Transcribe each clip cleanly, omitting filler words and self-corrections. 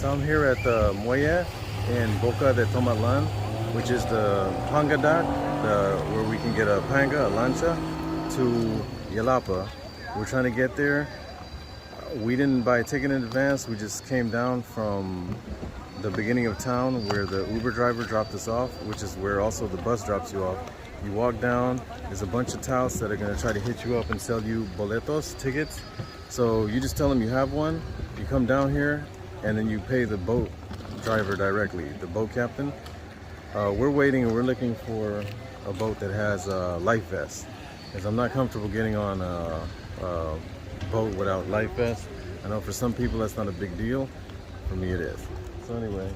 So I'm here at the Muelle in Boca de Tomatlan, which is the panga dock, where we can get a panga, a lancha, to Yelapa. We're trying to get there. We didn't buy a ticket in advance. We just came down from the beginning of town where the Uber driver dropped us off, which is where also the bus drops you off. You walk down, there's a bunch of touts that are gonna try to hit you up and sell you boletos, tickets. So you just tell them you have one, you come down here, and then you pay the boat driver directly, the boat captain. We're waiting and we're looking for a boat that has a life vest, because I'm not comfortable getting on a boat without life vest. I know for some people that's not a big deal. For me it is. So anyway,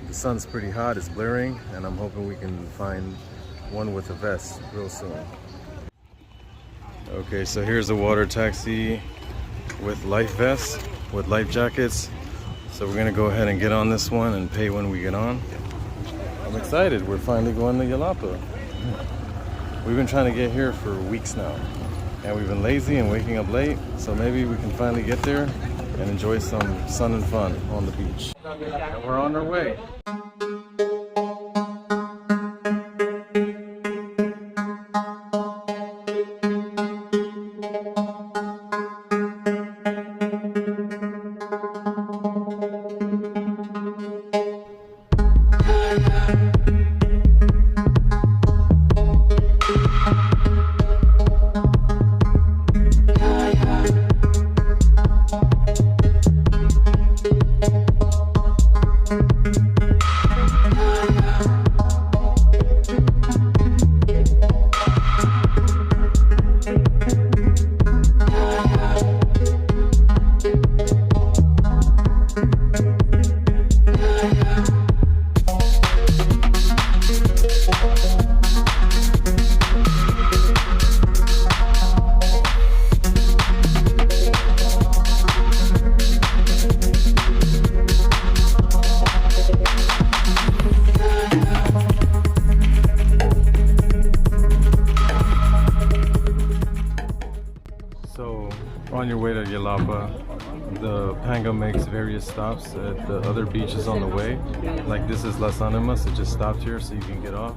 the sun's pretty hot, it's blaring, and I'm hoping we can find one with a vest real soon. Okay, so here's a water taxi with life vests, with life jackets. So we're gonna go ahead and get on this one and pay when we get on. I'm excited, we're finally going to Yelapa. We've been trying to get here for weeks now, and we've been lazy and waking up late, so maybe we can finally get there and enjoy some sun and fun on the beach. And we're on our way. So on your way to Yelapa, the panga makes various stops at the other beaches on the way. Like this is Las Animas, it just stopped here so you can get off.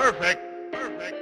Perfect. Perfect.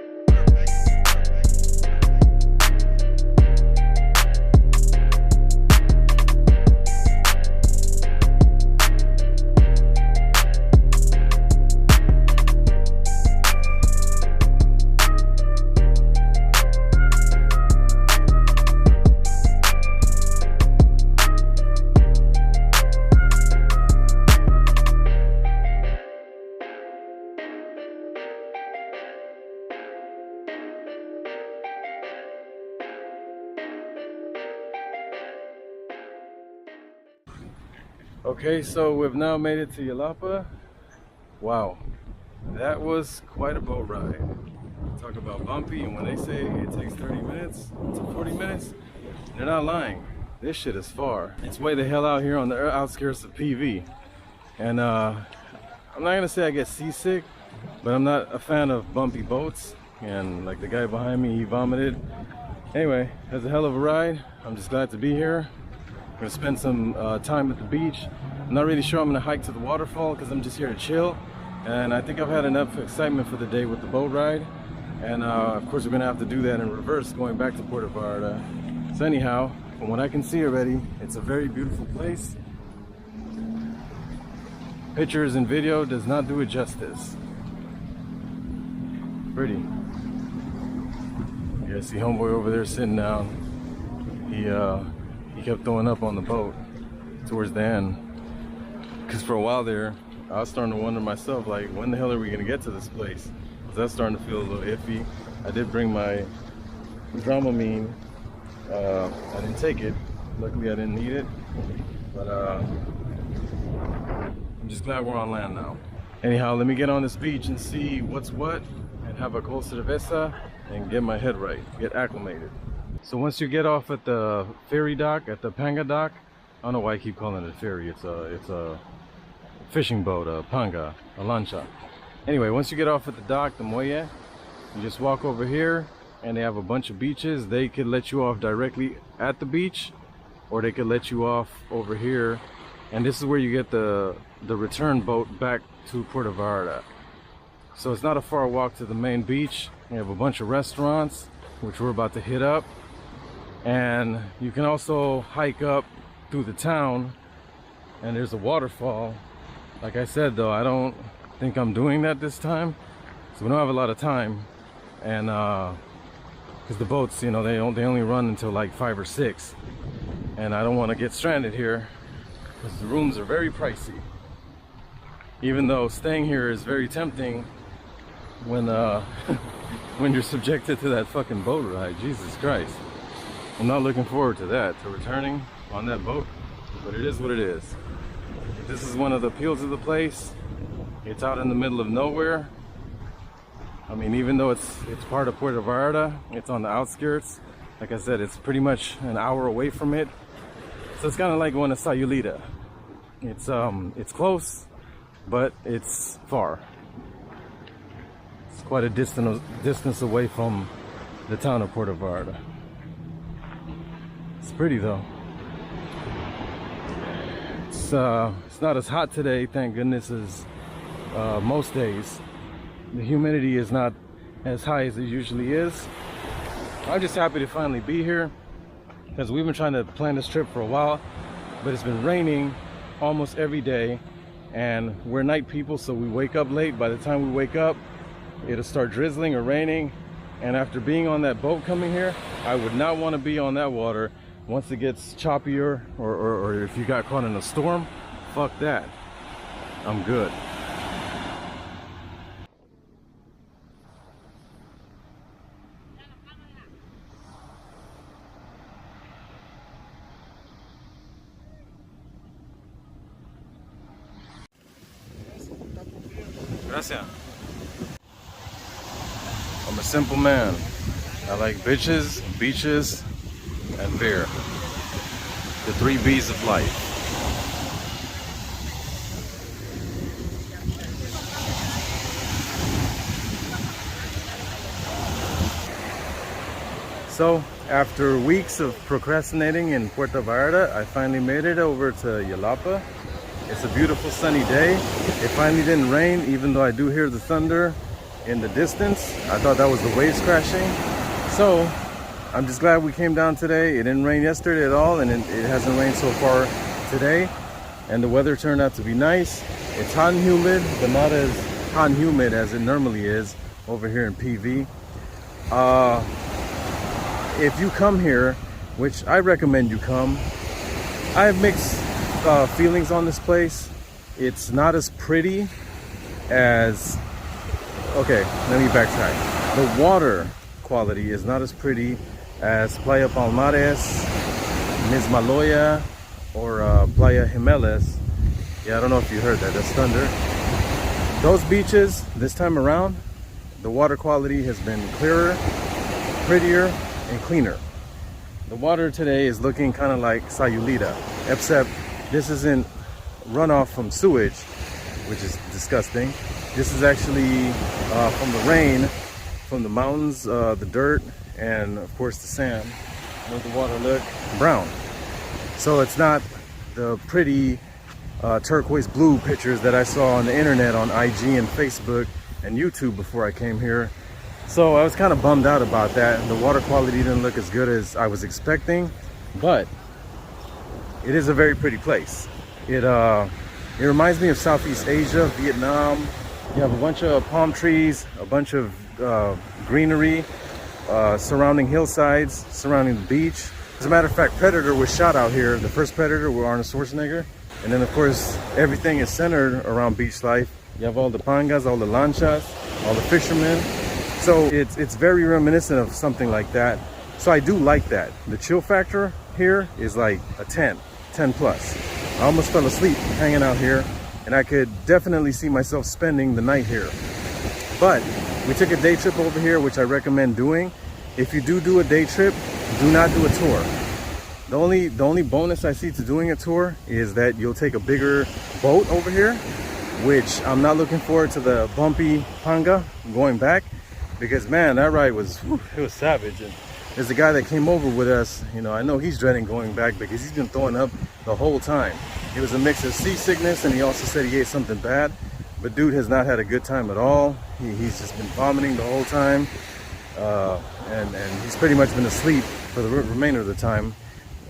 Okay, so we've now made it to Yelapa. Wow, that was quite a boat ride. Talk about bumpy, and when they say it takes 30 minutes to 40 minutes, they're not lying. This shit is far. It's way the hell out here on the outskirts of PV. And I'm not gonna say I get seasick, but I'm not a fan of bumpy boats. And like the guy behind me, he vomited. Anyway, that's a hell of a ride. I'm just glad to be here. I'm gonna spend some time at the beach. I'm not really sure I'm gonna hike to the waterfall because I'm just here to chill. And I think I've had enough excitement for the day with the boat ride. And of course we're gonna have to do that in reverse going back to Puerto Vallarta. So anyhow, from what I can see already, it's a very beautiful place. Pictures and video does not do it justice. Pretty. You guys see homeboy over there sitting down. He kept throwing up on the boat towards the end. Because for a while there, I was starting to wonder myself, like, when the hell are we gonna get to this place? Because I was starting to feel a little iffy. I did bring my Dramamine. I didn't take it. Luckily, I didn't need it. But I'm just glad we're on land now. Anyhow, let me get on this beach and see what's what, and have a cold cerveza, and get my head right, get acclimated. So once you get off at the ferry dock, at the panga dock, I don't know why I keep calling it a ferry. It's a fishing boat, a panga, a lancha. Anyway, once you get off at the dock, the muelle, you just walk over here, and they have a bunch of beaches. They could let you off directly at the beach, or they could let you off over here. And this is where you get the return boat back to Puerto Vallarta. So it's not a far walk to the main beach. We have a bunch of restaurants, which we're about to hit up. And you can also hike up through the town, and there's a waterfall. Like I said though, I don't think I'm doing that this time, so we don't have a lot of time. And because the boats, you know, they only run until like 5 or 6, and I don't want to get stranded here because the rooms are very pricey, even though staying here is very tempting when when you're subjected to that fucking boat ride. Jesus Christ, I'm not looking forward to that, to returning on that boat, but it is what it is. This is one of the appeals of the place. It's out in the middle of nowhere. I mean, even though it's part of Puerto Vallarta, it's on the outskirts. Like I said, it's pretty much an hour away from it. So it's kind of like going to Sayulita. It's close, but it's far. It's quite a distance away from the town of Puerto Vallarta. It's pretty though. It's not as hot today, thank goodness, as most days. The humidity is not as high as it usually is. I'm just happy to finally be here, because we've been trying to plan this trip for a while, but it's been raining almost every day, and we're night people, so we wake up late. By the time we wake up, it'll start drizzling or raining, and after being on that boat coming here, I would not want to be on that water once it gets choppier, or if you got caught in a storm. Fuck that, I'm good. Gracias. I'm a simple man. I like bitches, beaches, and beer. The 3 B's of life. So, after weeks of procrastinating in Puerto Vallarta, I finally made it over to Yelapa. It's a beautiful sunny day. It finally didn't rain, even though I do hear the thunder. in the distance. I thought that was the waves crashing. So I'm just glad we came down today. It didn't rain yesterday at all, and it hasn't rained so far today. And the weather turned out to be nice. It's hot and humid, but not as hot and humid as it normally is over here in PV. If you come here, which I recommend you come, I have mixed feelings on this place. It's not as pretty as, okay, let me backtrack. The water quality is not as pretty as Playa Palmares, Mismaloya, or Playa Jimeles. Yeah, I don't know if you heard that, that's thunder. Those beaches, this time around, the water quality has been clearer, prettier, and cleaner. The water today is looking kind of like Sayulita, except this isn't runoff from sewage, which is disgusting. This is actually from the rain, from the mountains, the dirt, and of course the sand, made the water look brown. So it's not the pretty turquoise blue pictures that I saw on the internet on IG and Facebook and YouTube before I came here. So I was kind of bummed out about that. The water quality didn't look as good as I was expecting, but it is a very pretty place. It reminds me of Southeast Asia, Vietnam. You have a bunch of palm trees, a bunch of greenery, surrounding hillsides, surrounding the beach. As a matter of fact, Predator was shot out here. The first Predator with Arnold Schwarzenegger. And then of course, everything is centered around beach life. You have all the pangas, all the lanchas, all the fishermen. So it's very reminiscent of something like that. So I do like that. The chill factor here is like a 10 plus. I almost fell asleep hanging out here, and I could definitely see myself spending the night here. But we took a day trip over here, which I recommend doing. If you do a day trip, do not do a tour. The only bonus I see to doing a tour is that you'll take a bigger boat over here, which I'm not looking forward to the bumpy panga going back, because man, that ride was, whew, it was savage. And there's a guy that came over with us, you know, I know he's dreading going back because he's been throwing up the whole time. It was a mix of seasickness, and he also said he ate something bad, but dude has not had a good time at all. He's just been vomiting the whole time, and he's pretty much been asleep for the remainder of the time.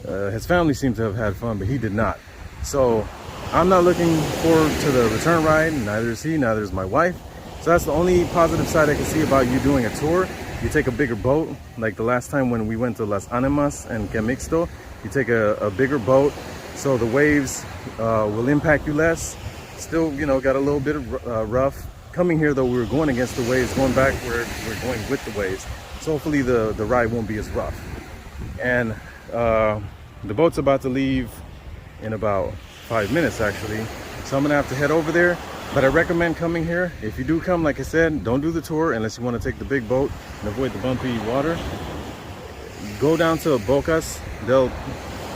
His family seemed to have had fun, but he did not. So I'm not looking forward to the return ride, neither is he, neither is my wife. So that's the only positive side I can see about you doing a tour. You take a bigger boat, like the last time when we went to Las Animas and Camixto, you take a bigger boat, so the waves will impact you less. Still, you know, got a little bit of rough. Coming here though, we were going against the waves. Going back, we're going with the waves. So hopefully the ride won't be as rough. And the boat's about to leave in about 5 minutes actually. So I'm gonna have to head over there. But I recommend coming here. If you do come, like I said, don't do the tour unless you want to take the big boat and avoid the bumpy water. Go down to Boca de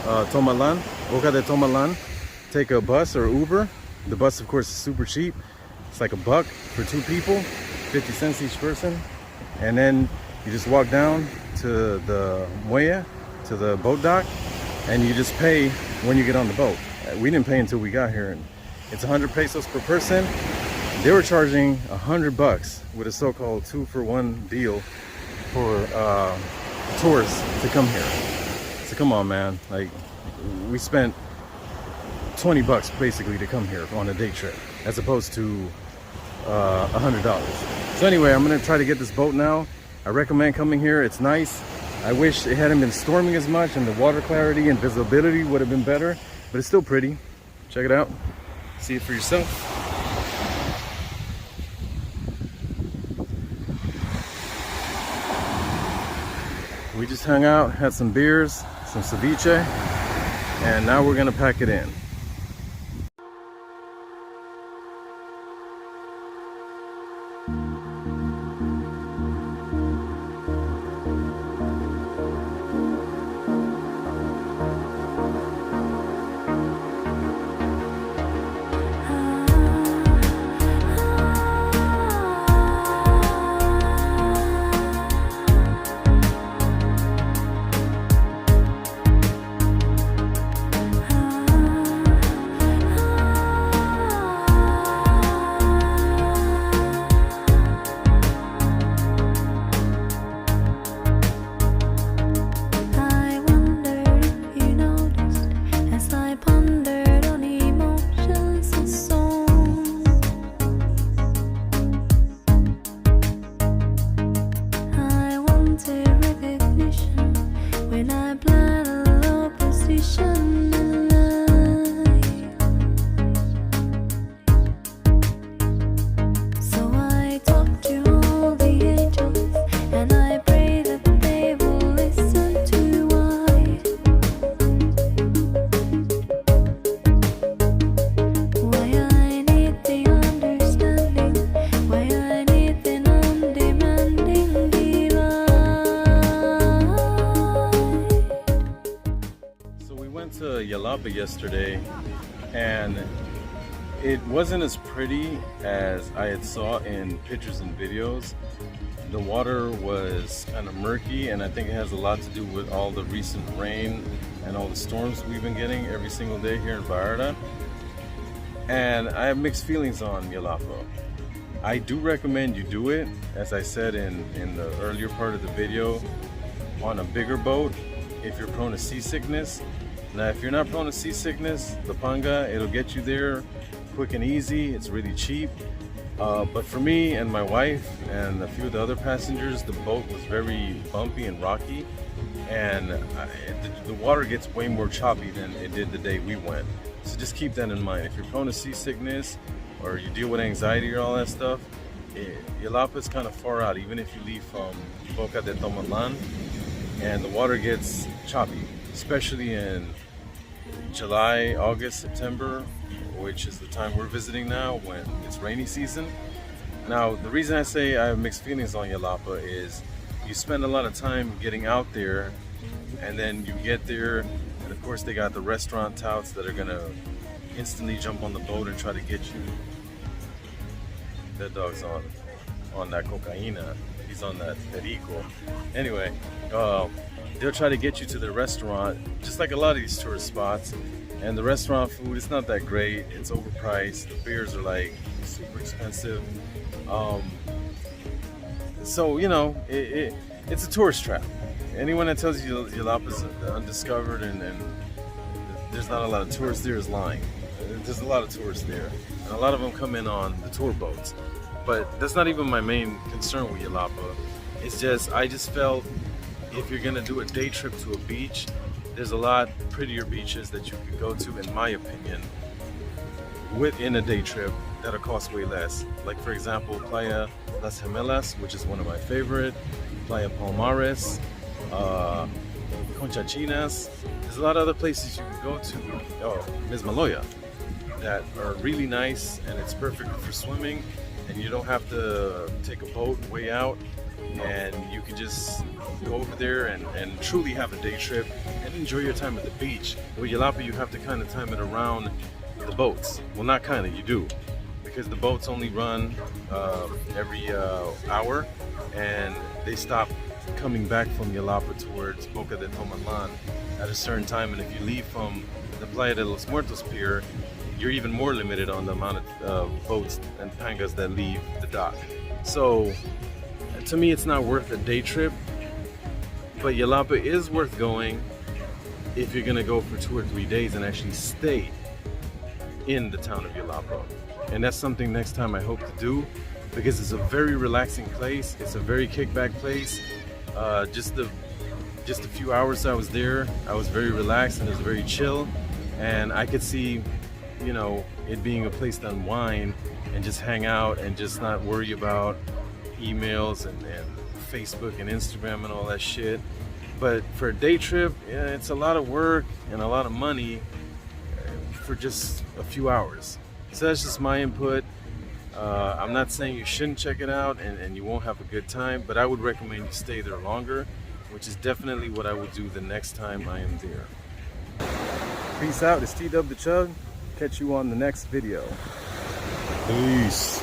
Tomatlan. Take a bus or Uber. The bus, of course, is super cheap. It's like $1 for 2 people, 50 cents each person. And then you just walk down to the muelle, to the boat dock, and you just pay when you get on the boat. We didn't pay until we got here. And it's 100 pesos per person. They were charging $100 with a so-called 2-for-1 deal for tours to come here. So come on, man. Like, we spent $20 basically to come here on a day trip, as opposed to $100. So anyway, I'm gonna try to get this boat now. I recommend coming here. It's nice. I wish it hadn't been storming as much and the water clarity and visibility would have been better, but it's still pretty. Check it out. See it for yourself. We just hung out, had some beers, some ceviche, and now we're gonna pack it in. Yelapa yesterday, and it wasn't as pretty as I had saw in pictures and videos. The water was kind of murky, and I think it has a lot to do with all the recent rain and all the storms we've been getting every single day here in Vallarta. And I have mixed feelings on Yelapa. I do recommend you do it, as I said in the earlier part of the video, on a bigger boat if you're prone to seasickness. Now, if you're not prone to seasickness, the panga, it'll get you there quick and easy. It's really cheap. But for me and my wife and a few of the other passengers, the boat was very bumpy and rocky, and the water gets way more choppy than it did the day we went. So just keep that in mind. If you're prone to seasickness or you deal with anxiety or all that stuff, Yelapa is kind of far out, even if you leave from Boca de Tomatlan, and the water gets choppy, especially in July, August, September, which is the time we're visiting now when it's rainy season. Now, the reason I say I have mixed feelings on Yelapa is you spend a lot of time getting out there, and then you get there, and of course they got the restaurant touts that are gonna instantly jump on the boat and try to get you. That dog's on that cocaína. He's on that perico. Anyway, they'll try to get you to the restaurant, just like a lot of these tourist spots. And the restaurant food, it's not that great. It's overpriced. The beers are like super expensive. So, you know, it's a tourist trap. Anyone that tells you Yelapa is undiscovered and there's not a lot of tourists there is lying. There's a lot of tourists there, and a lot of them come in on the tour boats. But that's not even my main concern with Yelapa. It's just, I just felt if you're gonna do a day trip to a beach, there's a lot prettier beaches that you could go to, in my opinion, within a day trip that'll cost way less. Like, for example, Playa Las Gemelas, which is one of my favorite, Playa Palmares, Conchachinas. There's a lot of other places you can go to, Mismaloya, that are really nice, and it's perfect for swimming, and you don't have to take a boat way out, and you can just go over there and truly have a day trip and enjoy your time at the beach. With Yelapa, you have to kind of time it around the boats. Well, not kind of, you do, because the boats only run every hour, and they stop coming back from Yelapa towards Boca de Tomatlan at a certain time. And if you leave from the Playa de los Muertos pier, you're even more limited on the amount of boats and pangas that leave the dock. So to me, it's not worth a day trip, but Yelapa is worth going if you're gonna go for 2 or 3 days and actually stay in the town of Yelapa. And that's something next time I hope to do, because it's a very relaxing place. It's a very kickback place. Just a few hours I was there, I was very relaxed and it was very chill, and I could see, you know, it being a place to unwind and just hang out and just not worry about emails and Facebook and Instagram and all that shit. But for a day trip, yeah, it's a lot of work and a lot of money for just a few hours. So that's just my input. I'm not saying you shouldn't check it out and you won't have a good time, but I would recommend you stay there longer, which is definitely what I would do the next time I am there. Peace out, it's T-Dub the Chug. Catch you on the next video. Peace.